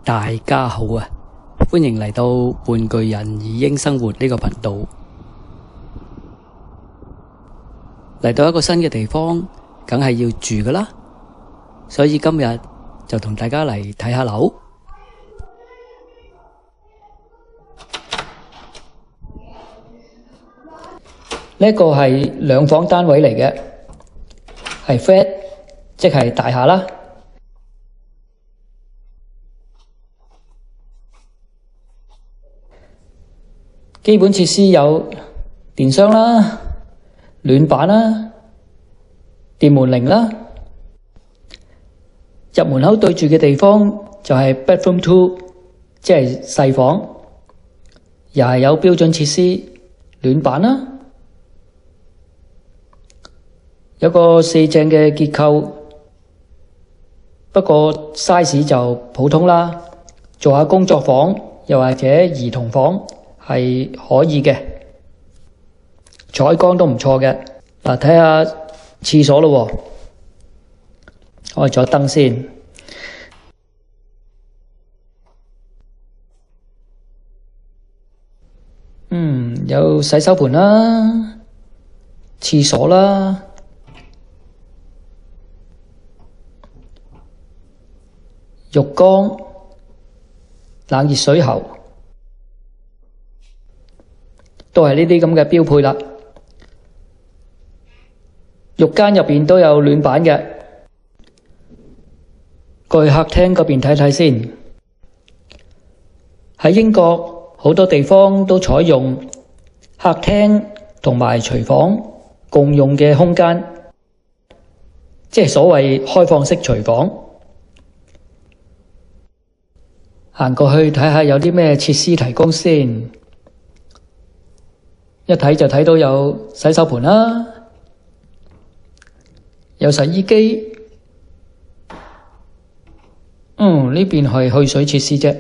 大家好啊，歡迎嚟到玩具人兒英生活呢個頻道。嚟到一個新嘅地方，梗係要住㗎啦，所以今日就同大家嚟睇下樓。呢一個係兩房單位嚟嘅，係 flat， 即係大廈啦。基本設施有電箱啦、暖板啦、電門鈴啦。入門口對住嘅地方就係 bedroom 2，即係細房，又係有標準設施，暖板啦。有個四正嘅結構，不過 size 就普通啦，做下工作房又或者兒童房係可以嘅，採光都唔錯嘅。嗱，睇下廁所咯，開咗燈先。有洗手盆啦，廁所啦，浴缸、冷熱水喉，都係呢啲咁嘅標配啦。浴間入邊都有暖板嘅。過去客廳嗰邊睇睇先。喺英國好多地方都採用客廳同埋廚房共用嘅空間，即係所謂開放式廚房。行過去睇下有啲咩設施提供先。一睇就睇到有洗手盆啦，有洗衣機。呢邊係去水設施啫。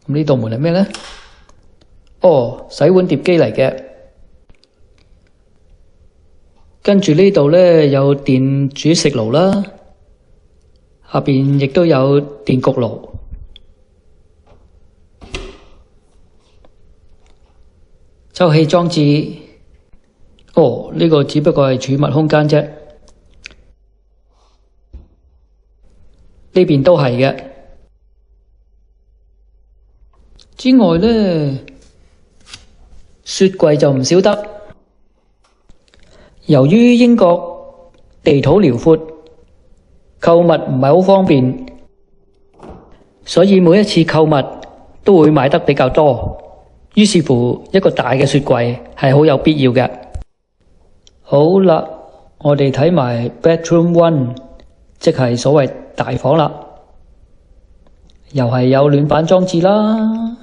咁呢道門係咩呢？洗碗碟機嚟嘅。跟住呢度呢，有電煮食爐啦，下邊亦都有電焗爐。抽氣裝置，呢個只不過係儲物空間啫。呢邊都係嘅。之外呢，雪櫃就唔少得。由於英國地土遼闊，購物唔係好方便，所以每一次購物都會買得比較多。於是乎，一個大嘅雪櫃係好有必要嘅。好啦，我哋睇埋 bedroom 1，即係所謂大房啦。又係有暖板裝置啦。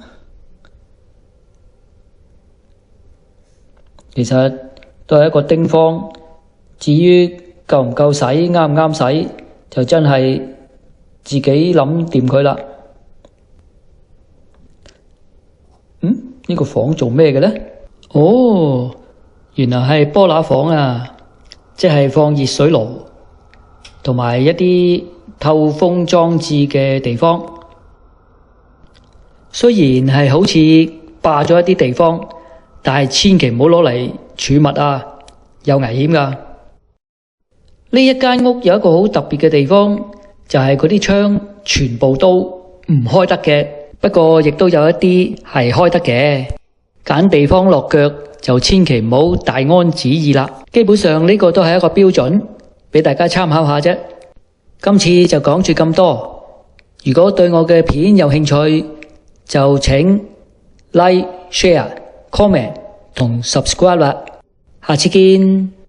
其實都係一個丁方，至於夠唔夠使，啱唔啱使，就真係自己諗掂佢啦。呢個房做咩嘅呢？原來係波乸房啊，即係放熱水爐同埋一啲透風裝置嘅地方。雖然係好似霸咗一啲地方，但係千祈唔好攞嚟儲物啊，有危險㗎。呢一間屋有一個好特別嘅地方，就係嗰啲窗全部都唔開得嘅。不過亦都有一啲係開得嘅，揀地方落腳就千祈唔好大安旨意啦。基本上呢個都係一個標準，俾大家參考下啫。今次就講住咁多。如果對我嘅片有興趣，就請 like、share、comment 同 subscribe 啦。下次見。